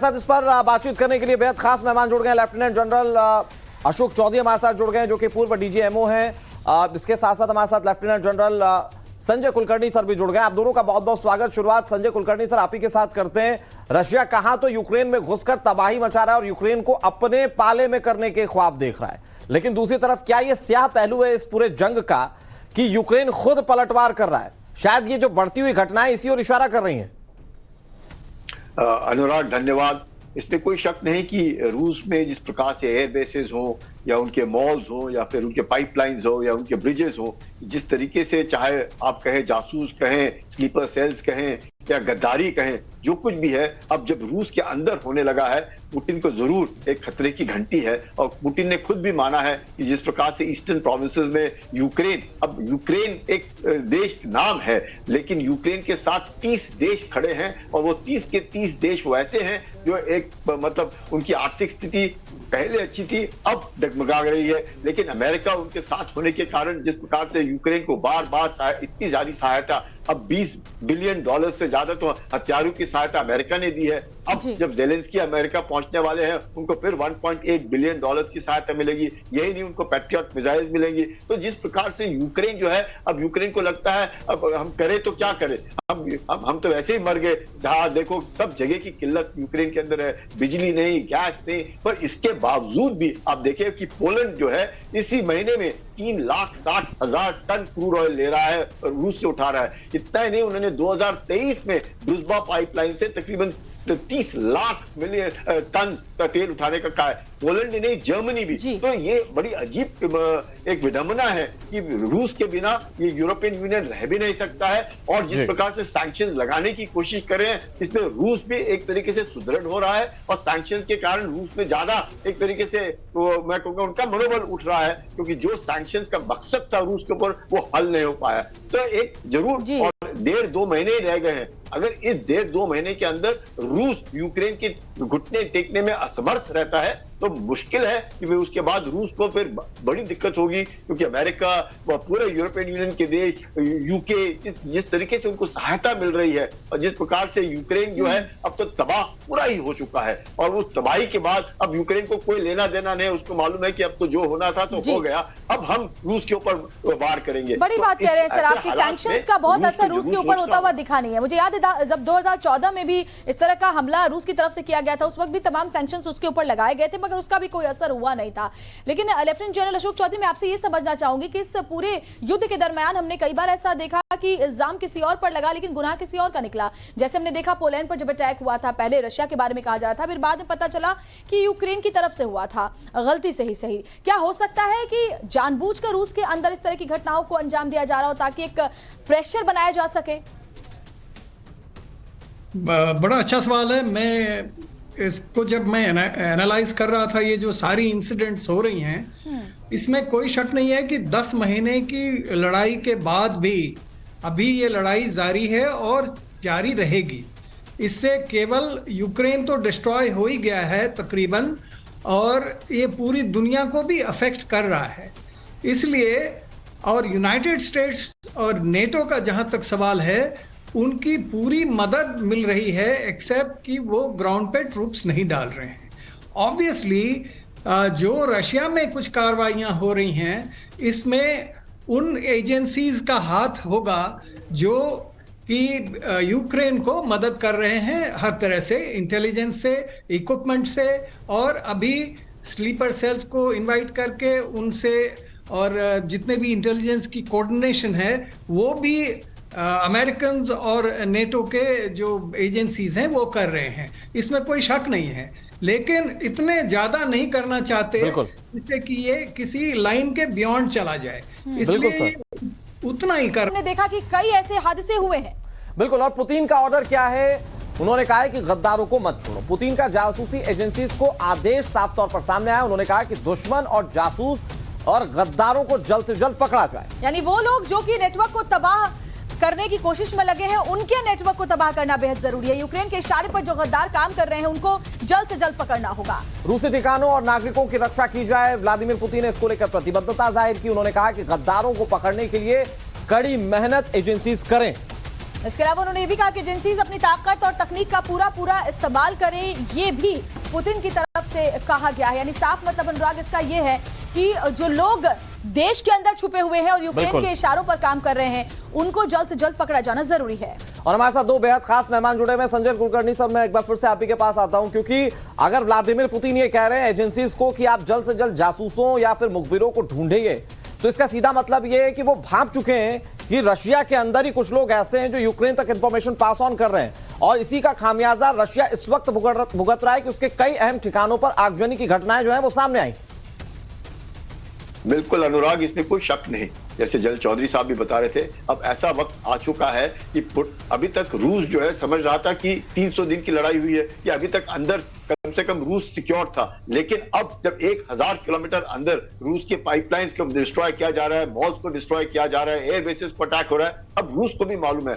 साथ इस पर बातचीत करने के लिए बेहद खास मेहमान जुड़ गए। लेफ्टिनेंट जनरल अशोक चौधरी हमारे साथ जुड़ गए जो कि पूर्व डीजीएमओ हैं। इसके साथ साथ हमारे साथ lieutenant general Sanjay Kulkarni sir भी जुड़ गए। आप दोनों का बहुत बहुत स्वागत। शुरुआत संजय कुलकर्णी सर आप ही के साथ करते हैं। रशिया कहां तो यूक्रेन में घुसकर तबाही मचा रहा है और यूक्रेन को अपने पाले में करने के ख्वाब देख रहा है, लेकिन दूसरी तरफ क्या यह स्याह पहलू है इस पूरे जंग का कि यूक्रेन खुद पलटवार कर रहा है? शायद ये जो बढ़ती हुई घटनाएं इसी ओर इशारा कर रही हैं। अनुराग धन्यवाद। इसमें कोई शक नहीं कि रूस में जिस प्रकार से एयर बेसेस हो या उनके मॉल्स हो या फिर उनके पाइपलाइंस हो या उनके ब्रिजेस हो, जिस तरीके से चाहे आप कहें जासूस कहें, स्लीपर सेल्स कहें या गद्दारी कहें, जो कुछ भी है अब जब रूस के अंदर होने लगा है, पुतिन को जरूर एक खतरे की घंटी है। और पुतिन ने खुद भी माना है कि जिस प्रकार से ईस्टर्न प्रोविंसेस में यूक्रेन, अब यूक्रेन एक देश नाम है लेकिन यूक्रेन के साथ 30 देश खड़े हैं और वो 30 के 30 देश वैसे हैं जो एक मतलब उनकी आर्थिक स्थिति पहले अच्छी थी, अब डगमगा रही है। लेकिन अमेरिका उनके साथ होने के कारण जिस प्रकार से यूक्रेन को बार बार इतनी ज्यादा सहायता, अब $20 बिलियन से ज्यादा तो हथियारों की सहायता अमेरिका ने दी है। अब जब जेलेंस्की अमेरिका पहुंचने वाले हैं उनको फिर $1.8 बिलियन की सहायता मिलेगी। यही नहीं, उनको पैट्रियट मिसाइल मिलेंगी। तो जिस प्रकार से यूक्रेन जो है, अब यूक्रेन को लगता है अब हम करें तो क्या करें, हम तो वैसे ही मर गए। जहां देखो सब जगह की किल्लत यूक्रेन के अंदर है, बिजली नहीं, गैस नहीं, पर इसके बावजूद भी आप देखिए कि पोलैंड जो है इसी महीने में 3,60,000 टन क्रूड ऑयल ले रहा है और रूस से उठा रहा है। इतना ही नहीं, उन्होंने 2023 में ड्रूजबा पाइपलाइन से तकरीबन 30 लाख मिलियन टन का तेल उठाने का कहा है। पोलैंड नहीं, जर्मनी भी। तो ये बड़ी अजीब एक विडंबना है कि रूस के बिना ये यूरोपियन यूनियन रह भी नहीं सकता है। और जिस प्रकार से सैंक्शंस लगाने की कोशिश कर रहे हैं, इसमें रूस भी एक तरीके से सुदृढ़ हो रहा है और सैंक्शंस के कारण रूस में ज्यादा एक तरीके से मैं कहूँगा उनका मनोबल उठ रहा है, क्योंकि जो सैंक्शंस का मकसद था रूस के ऊपर वो हल नहीं हो पाया। तो एक जरूर और 1.5-2 महीने रह गए हैं। अगर इस 1.5-2 महीने के अंदर रूस यूक्रेन के घुटने टेकने में असमर्थ रहता है तो मुश्किल है कि वे उसके बाद रूस को फिर बड़ी दिक्कत होगी, क्योंकि अमेरिका व पूरे यूरोपियन यूनियन के देश, यूके, जिस तरीके से उनको सहायता मिल रही है और जिस प्रकार से यूक्रेन जो है अब तो तबाह पूरा ही हो चुका है। और उस तबाही के बाद अब यूक्रेन को कोई लेना देना नहीं, उसको मालूम है कि अब तो जो होना था तो हो गया, अब हम रूस के ऊपर वार करेंगे। बड़ी बात कह रहे हैं सर, आपकी सैंक्शंस का बहुत असर रूस के ऊपर होता हुआ दिखा नहीं है। मुझे याद है जब 2014 में भी इस तरह का हमला रूस की तरफ से किया गया था, उस वक्त भी तमाम सैंक्शंस उसके ऊपर लगाए गए थे मगर उसका भी कोई असर हुआ नहीं था। लेकिन लेफ्टिनेंट जनरल अशोक चौधरी, मैं आपसे ये समझना चाहूंगी कि इस पूरे युद्ध के दरमियान हमने कई बार ऐसा देखा कि इल्जाम किसी और पर लगा लेकिन गुनाह किसी और का निकला। जैसे हमने देखा पोलैंड पर जब अटैक हुआ था, पहले रशिया के बारे में कहा जा रहा था, फिर बाद में पता चला कि यूक्रेन की तरफ से हुआ था, गलती से ही सही। क्या हो सकता है कि जानबूझकर रूस के अंदर इस तरह की घटनाओं को अंजाम दिया जा रहा हो ताकि एक प्रेशर बनाया जा सके? बड़ा अच्छा सवाल है। मैं इसको जब मैं एनालाइज कर रहा था, ये जो सारी इंसिडेंट्स हो रही हैं, इसमें कोई शक नहीं है कि 10 महीने की लड़ाई के बाद भी अभी ये लड़ाई जारी है और जारी रहेगी। इससे केवल यूक्रेन तो डिस्ट्रॉय हो ही गया है तकरीबन, और ये पूरी दुनिया को भी अफेक्ट कर रहा है। इसलिए और यूनाइटेड स्टेट्स और नेटो का जहां तक सवाल है, उनकी पूरी मदद मिल रही है, एक्सेप्ट कि वो ग्राउंड पे ट्रूप्स नहीं डाल रहे हैं। ऑब्वियसली जो रशिया में कुछ कार्रवाइयां हो रही हैं, इसमें उन एजेंसीज का हाथ होगा जो कि यूक्रेन को मदद कर रहे हैं हर तरह से, इंटेलिजेंस से, इक्विपमेंट से, और अभी स्लीपर सेल्स को इनवाइट करके उनसे और जितने भी इंटेलिजेंस की कोऑर्डिनेशन है वो भी अमेरिकन और नेटो के जो एजेंसीज हैं वो कर रहे हैं। इसमें कोई शक नहीं है, लेकिन इतने ज्यादा नहीं करना चाहते जिससे कि ये किसी लाइन के बियॉन्ड चला जाए, इसलिए उतना ही कर। हमने देखा कि कई ऐसे हादसे हुए हैं। बिल्कुल। और पुतिन का ऑर्डर क्या है? उन्होंने कहा है कि गद्दारों को मत छोड़ो। पुतिन का जासूसी एजेंसीज को आदेश साफ तौर पर सामने आया। उन्होंने कहा कि दुश्मन और जासूस और गद्दारों को जल्द से जल्द पकड़ा जाए। यानी वो लोग जो कि नेटवर्क को तबाह करने की कोशिश में लगे हैं, उनके नेटवर्क को तबाह करना बेहद जरूरी है। यूक्रेन के इशारे पर जो गद्दार काम कर रहे हैं उनको जल्द से जल्द पकड़ना होगा। रूसी ठिकानों और नागरिकों की रक्षा की जाए। व्लादिमीर पुतिन ने इसको लेकर प्रतिबद्धता जाहिर की। उन्होंने कहा कि गद्दारों को पकड़ने के लिए कड़ी मेहनत एजेंसीज करें। इसके अलावा उन्होंने ये भी कहा कि एजेंसीज अपनी ताकत और तकनीक का पूरा इस्तेमाल करें, ये भी पुतिन की तरफ से कहा गया है। यानी साफ मतलब अनुराग इसका ये है कि जो लोग देश के अंदर छुपे हुए हैं और यूक्रेन के इशारों पर काम कर रहे हैं, उनको जल्द से जल्द पकड़ा जाना जरूरी है। और हमारे साथ दो बेहद खास मेहमान जुड़े हुए हैं। संजय कुलकर्णी सर, मैं एक बार फिर से आप ही के पास आता हूं, क्योंकि अगर व्लादिमीर पुतिन ये कह रहे हैं एजेंसीज को कि आप जल्द से जल्द जासूसों या फिर मुखबिरों को ढूंढिए, तो इसका सीधा मतलब ये है कि वो भांप चुके हैं कि रशिया के अंदर ही कुछ लोग ऐसे हैं जो यूक्रेन तक इंफॉर्मेशन पास ऑन कर रहे हैं, और इसी का खामियाजा रशिया इस वक्त भुगत रहा है कि उसके कई अहम ठिकानों पर आगजनी की घटनाएं जो है वो सामने आई। बिल्कुल अनुराग, इसमें कोई शक नहीं। जैसे जल चौधरी साहब भी बता रहे थे, अब ऐसा वक्त आ चुका है कि अभी तक रूस जो है समझ रहा था कि 300 दिन की लड़ाई हुई है, कि अभी तक अंदर कम से कम रूस सिक्योर था, लेकिन अब जब 1000 किलोमीटर अंदर रूस के पाइपलाइंस को डिस्ट्रॉय किया जा रहा है, मॉल्स को डिस्ट्रॉय किया जा रहा है, एयर बेसिस पर अटैक हो रहा है, अब रूस को भी मालूम है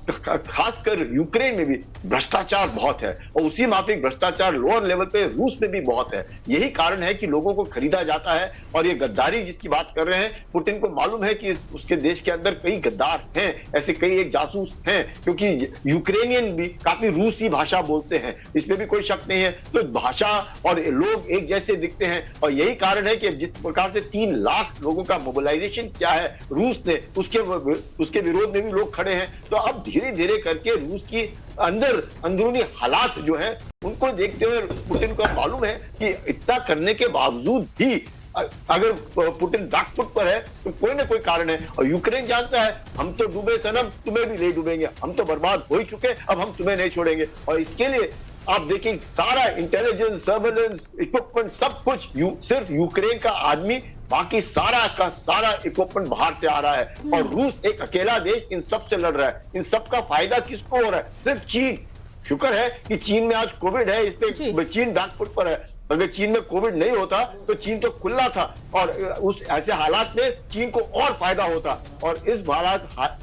खासकर यूक्रेन में भी भ्रष्टाचार बहुत है, और उसी माफिक भ्रष्टाचार लोअर लेवल पे रूस में भी बहुत है। यही कारण है कि लोगों को खरीदा जाता है, और ये गद्दारी जिसकी बात कर रहे हैं, पुतिन को मालूम है कि उसके देश के अंदर कई गद्दार हैं, ऐसे कई एक जासूस हैं, क्योंकि यूक्रेनियन भी काफी रूसी भाषा बोलते हैं, इसमें भी कोई शक नहीं है। तो भाषा और लोग एक जैसे दिखते हैं, और यही कारण है कि जिस प्रकार से 3 लाख लोगों का मोबिलाइजेशन किया है रूस ने, उसके विरोध में भी लोग खड़े हैं। तो अब धीरे धीरे करके रूस की अंदरूनी हालात जो है उनको देखते हुए पुतिन को मालूम है कि इतना करने के बावजूद भी अगर पुतिन बैकफुट पर है तो कोई ना कोई कारण है, और यूक्रेन जानता है हम तो डूबे सनम, तुम्हें भी नहीं डूबेंगे, हम तो बर्बाद हो ही चुके, अब हम तुम्हें नहीं छोड़ेंगे। और इसके लिए आप देखिए सारा इंटेलिजेंस, सर्वेलेंस, इक्विपमेंट सब कुछ सिर्फ यूक्रेन का आदमी, बाकी सारा का सारा इक्विपमेंट बाहर से आ रहा है, और रूस एक अकेला देश इन सब से लड़ रहा है। इन सब का फायदा किसको हो रहा है? सिर्फ चीन। शुक्र है कि चीन में आज कोविड है, इसलिए चीन बैकफुट पर है। अगर चीन में कोविड नहीं होता तो चीन तो खुला था, और उस ऐसे हालात में चीन को और फायदा होता। और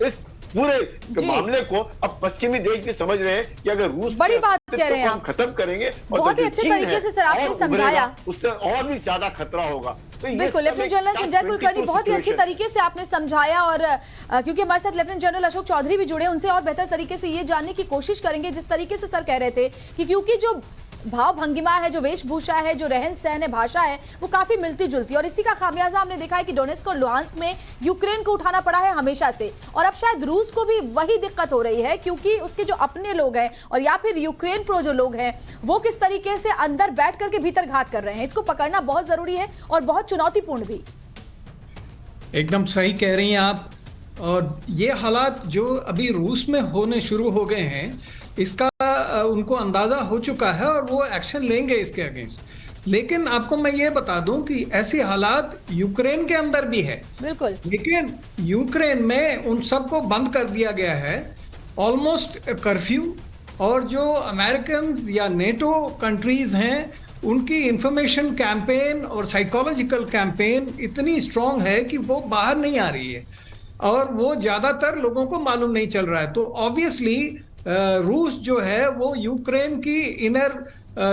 इस पूरे मामले को अब पश्चिमी देश भी समझ रहे हैं कि अगर रूस बड़ी बात कह रहे हैं हम खत्म करेंगे, और बहुत ही अच्छे तरीके से सर आपने समझाया, उससे और भी ज्यादा खतरा होगा। तो बिल्कुल, लेफ्टिनेंट जनरल संजय कुलकर्णी बहुत ही अच्छे तरीके से आपने समझाया, और क्योंकि हमारे साथ लेफ्टिनेंट जनरल अशोक चौधरी भी जुड़े, उनसे और बेहतर तरीके से ये जानने की कोशिश करेंगे जिस तरीके से सर कह रहे थे कि क्योंकि जो भाव भंगिमा है, जो वेशभूषा है, जो रहन सहन है, भाषा है, वो काफी मिलती जुलती, और इसी का खामियाजा हमने देखा है कि डोनेट्स्क और लुहांस्क में यूक्रेन को उठाना पड़ा है हमेशा से, और अब शायद रूस को भी वही दिक्कत हो रही है, क्योंकि उसके जो अपने लोग हैं और या फिर यूक्रेन प्रो जो लोग हैं वो किस तरीके से अंदर बैठ करके भीतर घात कर रहे हैं। इसको पकड़ना बहुत जरूरी है और बहुत चुनौतीपूर्ण भी। एकदम सही कह रही हैं आप, और ये हालात जो अभी रूस में होने शुरू हो गए हैं, इसका उनको अंदाजा हो चुका है और वो एक्शन लेंगे इसके अगेंस्ट। लेकिन आपको मैं ये बता दूं कि ऐसे हालात यूक्रेन के अंदर भी है, बिल्कुल, लेकिन यूक्रेन में उन सबको बंद कर दिया गया है, ऑलमोस्ट कर्फ्यू, और जो अमेरिकन या नेटो कंट्रीज हैं उनकी इंफॉर्मेशन कैंपेन और साइकोलॉजिकल कैंपेन इतनी स्ट्रांग है कि वो बाहर नहीं आ रही है, और वो ज्यादातर लोगों को मालूम नहीं चल रहा है। तो ऑब्वियसली रूस जो है वो यूक्रेन की इनर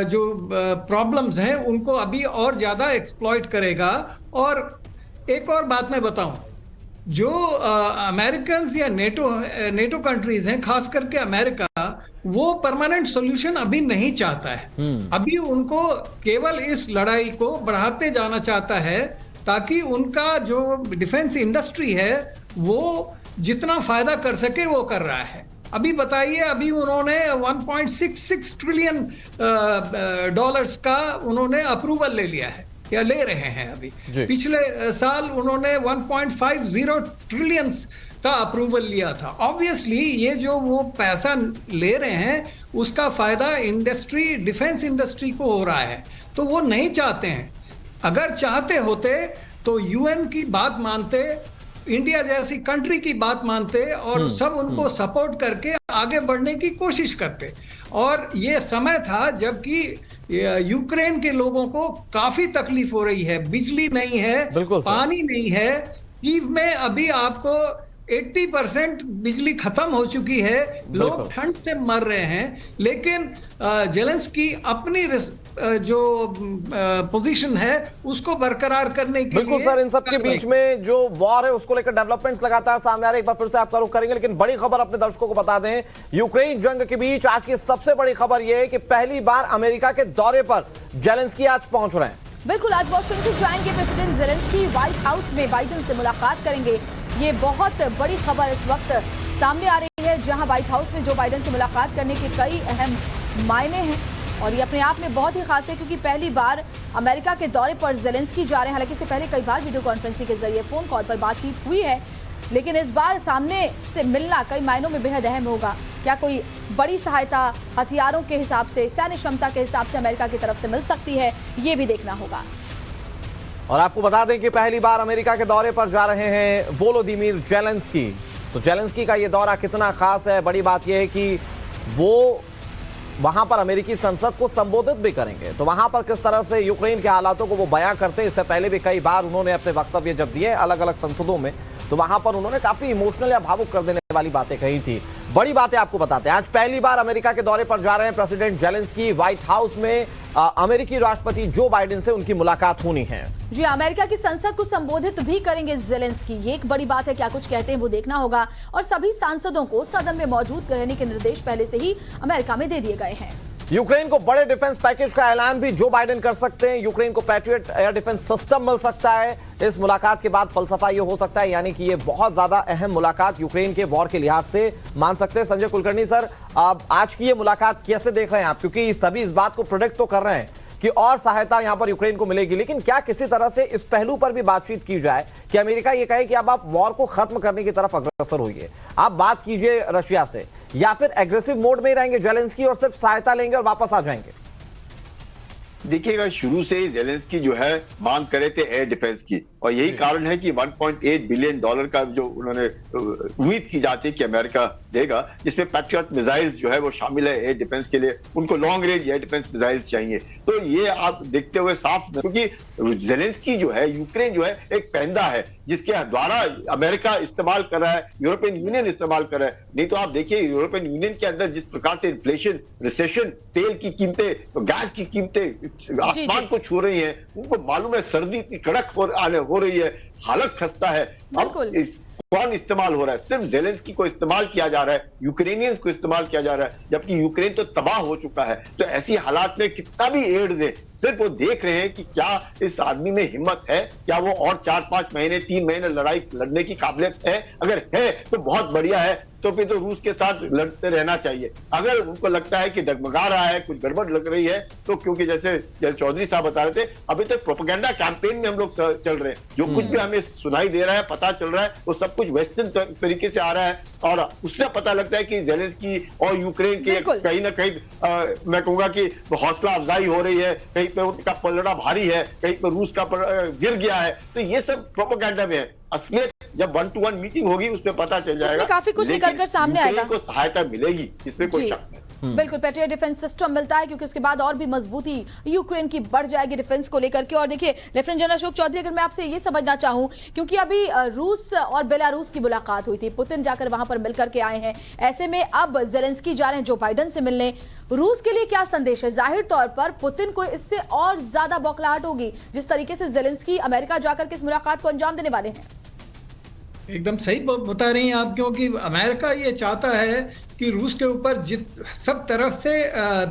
जो प्रॉब्लम्स हैं उनको अभी और ज्यादा एक्सप्लॉइट करेगा। और एक और बात मैं बताऊं, जो अमेरिकन या नेटो कंट्रीज हैं, खास करके अमेरिका, वो परमानेंट सॉल्यूशन अभी नहीं चाहता है। अभी उनको केवल इस लड़ाई को बढ़ाते जाना चाहता है, ताकि उनका जो डिफेंस इंडस्ट्री है वो जितना फायदा कर सके वो कर रहा है। अभी बताइए, अभी उन्होंने 1.66 ट्रिलियन डॉलर्स का उन्होंने अप्रूवल ले लिया है, या ले रहे हैं अभी। पिछले साल उन्होंने 1.50 ट्रिलियन का अप्रूवल लिया था। ऑब्वियसली ये जो वो पैसा ले रहे हैं उसका फायदा इंडस्ट्री, डिफेंस इंडस्ट्री को हो रहा है, तो वो नहीं चाहते हैं। अगर चाहते होते तो यूएन की बात मानते, इंडिया जैसी कंट्री की बात मानते, और सब उनको सपोर्ट करके आगे बढ़ने की कोशिश करते। और ये समय था जबकि यूक्रेन के लोगों को काफी तकलीफ हो रही है, बिजली नहीं है, पानी नहीं है। कीव में अभी आपको 80% बिजली खत्म हो चुकी है, लोग ठंड से मर रहे हैं, लेकिन जेलेंस्की अपनी जो पोजीशन है उसको बरकरार करने के बिल्कुल लिए सर, इन सब के बीच में जो वॉर है उसको लेकर डेवलपमेंट्स लगातार सामने आ रहे हैं। एक बार फिर से आपका रुख करेंगे, लेकिन बड़ी खबर अपने दर्शकों को बता दें, यूक्रेन जंग के बीच आज की सबसे बड़ी खबर यह है कि पहली बार अमेरिका के दौरे पर जेलेंस्की आज पहुंच रहे हैं। बिल्कुल, आज वॉशिंगटन जाएंगे प्रेसिडेंट जेलेंस्की, व्हाइट हाउस में बाइडेन से मुलाकात करेंगे। ये बहुत बड़ी खबर इस वक्त सामने आ रही है, जहां व्हाइट हाउस में जो बाइडेन से मुलाकात करने के कई अहम मायने हैं और ये अपने आप में बहुत ही खास है, क्योंकि पहली बार अमेरिका के दौरे पर जेलेंस्की जा रहे हैं। हालांकि इससे पहले कई बार वीडियो कॉन्फ्रेंसिंग के जरिए फोन कॉल पर बातचीत हुई है, लेकिन इस बार सामने से मिलना कई मायनों में बेहद अहम होगा। क्या कोई बड़ी सहायता हथियारों के हिसाब से, सैन्य क्षमता के हिसाब से अमेरिका की तरफ से मिल सकती है, ये भी देखना होगा। और आपको बता दें कि पहली बार अमेरिका के दौरे पर जा रहे हैं वोलोदिमीर जेलेंस्की। तो जेलेंस्की का ये दौरा कितना खास है, बड़ी बात यह है कि वो वहां पर अमेरिकी संसद को संबोधित भी करेंगे। तो वहां पर किस तरह से यूक्रेन के हालातों को वो बयां करते हैं, इससे पहले भी कई बार उन्होंने अपने वक्तव्य जब दिए अलग अलग संसदों में, तो वहां पर उन्होंने काफी इमोशनल या भावुक कर देने वाली बातें कही थी। बड़ी बातें आपको बताते हैं, आज पहली बार अमेरिका के दौरे पर जा रहे हैं प्रेसिडेंट जेलेंस्की। व्हाइट हाउस में अमेरिकी राष्ट्रपति जो बाइडेन से उनकी मुलाकात होनी है। जी, अमेरिका की संसद को संबोधित भी करेंगे जेलेंस्की, ये एक बड़ी बात है। क्या कुछ कहते हैं वो देखना होगा। और सभी सांसदों को सदन में मौजूद रहने के निर्देश पहले से ही अमेरिका में दे दिए गए हैं। यूक्रेन को बड़े डिफेंस पैकेज का ऐलान भी जो बाइडेन कर सकते हैं। यूक्रेन को पैट्रियट एयर डिफेंस सिस्टम मिल सकता है। इस मुलाकात के बाद फलसफा ये हो सकता है, यानी कि ये बहुत ज्यादा अहम मुलाकात यूक्रेन के वॉर के लिहाज से मान सकते हैं। संजय कुलकर्णी सर, अब आज की ये मुलाकात कैसे देख रहे हैं आप, क्योंकि सभी इस बात को प्रोडिक्ट तो कर रहे हैं कि और सहायता यहां पर यूक्रेन को मिलेगी, लेकिन क्या किसी तरह से इस पहलू पर भी बातचीत की जाए कि अमेरिका ये कहे कि अब आप वॉर को खत्म करने की तरफ अग्रसर होइए, आप बात कीजिए रशिया से, या फिर एग्रेसिव मोड में ही रहेंगे जेलेंस्की और सिर्फ सहायता लेंगे और वापस आ जाएंगे? देखिएगा, शुरू से ही जेलेंस्की जो है मांग करे थे एयर डिफेंस की, और यही कारण है कि 1.8 बिलियन डॉलर का जो उन्होंने उम्मीद की जाती है कि अमेरिका देगा, जिसमें पैट्रियट मिसाइल्स जो है वो शामिल है एयर डिफेंस के लिए। उनको long range air defence missiles चाहिए। तो ये आप देखते हुए साफ, क्योंकि जेलेंस्की जो है, यूक्रेन जो है एक पैंदा है जिसके द्वारा अमेरिका इस्तेमाल कर रहा है, यूरोपियन यूनियन इस्तेमाल कर रहा है। नहीं तो आप देखिए यूरोपियन यूनियन के अंदर जिस प्रकार से इन्फ्लेशन, रिसेशन, तेल की कीमतें, गैस की कीमतें आसमान को छू रही हैं, उनको मालूम है सर्दी इतनी कड़क हो रही है, हालत खस्ता है। अब कौन इस्तेमाल हो रहा है? सिर्फ जेलेंस्की को इस्तेमाल किया जा रहा है, यूक्रेनियंस को इस्तेमाल किया जा रहा है, जबकि यूक्रेन तो तबाह हो चुका है। तो ऐसी हालात में कितना भी एड दे, सिर्फ वो देख रहे हैं कि क्या इस आदमी में हिम्मत है, क्या वो और 4-5 महीने 3 महीने लड़ाई लड़ने की काबिलियत है। अगर है तो बहुत बढ़िया है, तो फिर तो रूस के साथ लड़ते रहना चाहिए। अगर उनको लगता है कि डगमगा रहा है, कुछ गड़बड़ लग रही है, तो क्योंकि जैसे चौधरी साहब बता रहे थे, अभी तक प्रोपेगेंडा कैंपेन में हम लोग चल रहे हैं। जो कुछ भी हमें सुनाई दे रहा है, पता चल रहा है, वो सब कुछ वेस्टर्न तरीके से आ रहा है, और उससे पता लगता है कि जेलेंस्की और यूक्रेन के कहीं ना कहीं मैं कहूंगा कि हौसला अफजाई हो रही है, कहीं पे उनका पलड़ा भारी है, कहीं पे रूस का गिर गया है। तो ये सब प्रोपेगेंडा में है। असलियत जब 1-to-1 मीटिंग होगी उसमें पता चल जाएगा, काफी कुछ निकलकर सामने आएगा। को सहायता मिलेगी, इसमें कोई शक नहीं। बिल्कुल, पैट्रियट डिफेंस सिस्टम मिलता है, क्योंकि उसके बाद और भी मजबूती यूक्रेन की बढ़ जाएगी डिफेंस को लेकर के। और देखिए लेफ्टिनेंट जनरल अशोक चौधरी, अगर मैं आपसे ये समझना चाहूं, क्योंकि अभी रूस और बेलारूस की मुलाकात हुई थी, पुतिन जाकर वहां पर मिलकर के आए हैं, ऐसे में अब जेलेंस्की जा रहे हैं जो बाइडेन से मिलने। रूस के लिए क्या संदेश है? जाहिर तौर पर पुतिन को इससे और ज्यादा बौखलाहट होगी जिस तरीके से जेलेंस्की अमेरिका जाकर के इस मुलाकात को अंजाम देने वाले हैं। एकदम सही बता रही हैं आप, क्योंकि अमेरिका ये चाहता है कि रूस के ऊपर सब तरफ से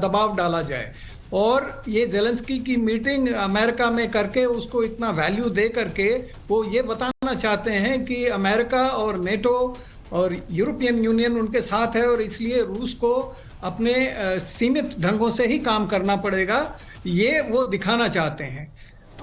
दबाव डाला जाए, और ये जेलेंस्की की मीटिंग अमेरिका में करके उसको इतना वैल्यू दे करके वो ये बताना चाहते हैं कि अमेरिका और नेटो और यूरोपियन यूनियन उनके साथ है, और इसलिए रूस को अपने सीमित ढंगों से ही काम करना पड़ेगा, ये वो दिखाना चाहते हैं।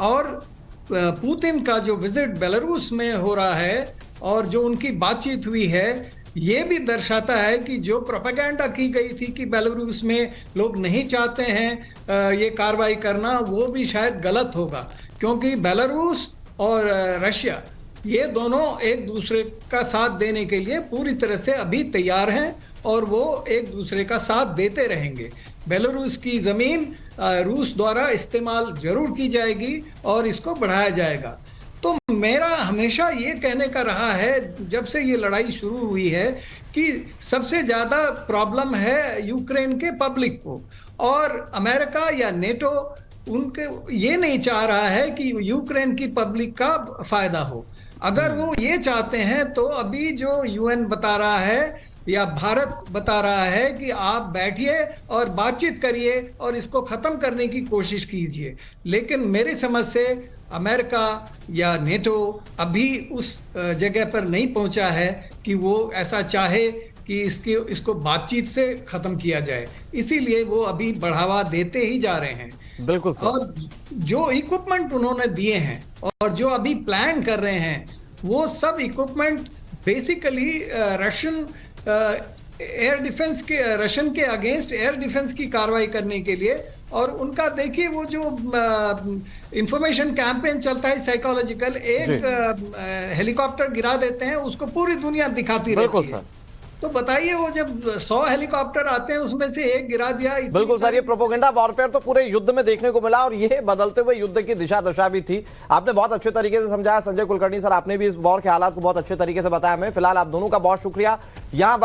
और पुतिन का जो विजिट बेलारूस में हो रहा है और जो उनकी बातचीत हुई है, ये भी दर्शाता है कि जो प्रोपेगेंडा की गई थी कि बेलारूस में लोग नहीं चाहते हैं ये कार्रवाई करना, वो भी शायद गलत होगा, क्योंकि बेलारूस और रशिया ये दोनों एक दूसरे का साथ देने के लिए पूरी तरह से अभी तैयार हैं, और वो एक दूसरे का साथ देते रहेंगे। बेलारूस की ज़मीन रूस द्वारा इस्तेमाल जरूर की जाएगी और इसको बढ़ाया जाएगा। तो मेरा हमेशा ये कहने का रहा है, जब से ये लड़ाई शुरू हुई है, कि सबसे ज्यादा प्रॉब्लम है यूक्रेन के पब्लिक को, और अमेरिका या नेटो उनके ये नहीं चाह रहा है कि यूक्रेन की पब्लिक का फायदा हो। अगर वो ये चाहते हैं तो अभी जो यूएन बता रहा है या भारत बता रहा है कि आप बैठिए और बातचीत करिए और इसको खत्म करने की कोशिश कीजिए, लेकिन मेरी समझ से अमेरिका या नेटो अभी उस जगह पर नहीं पहुंचा है कि वो ऐसा चाहे कि इसको बातचीत से खत्म किया जाए, इसीलिए वो अभी बढ़ावा देते ही जा रहे हैं। बिल्कुल सर। और जो इक्विपमेंट उन्होंने दिए हैं और जो अभी प्लान कर रहे हैं, वो सब equipment basically Russian air defence के, रशियन के अगेंस्ट एयर डिफेंस की कार्रवाई करने के लिए। और उनका देखिए वो जो इंफॉर्मेशन कैंपेन चलता है साइकोलॉजिकल, एक हेलीकॉप्टर गिरा देते हैं, उसको पूरी दुनिया दिखाती रहती है। तो बताइए, वो जब 100 हेलीकॉप्टर आते हैं उसमें से एक गिरा दिया। बिल्कुल सर, ये प्रोपोगेंडा वॉरफेयर तो पूरे युद्ध में देखने को मिला और ये बदलते हुए युद्ध की दिशा दशा भी थी। आपने बहुत अच्छे तरीके से समझाया संजय कुलकर्णी सर, आपने भी इस वॉर के हालात को बहुत अच्छे तरीके से बताया हमें। फिलहाल आप दोनों का बहुत शुक्रिया। यहाँ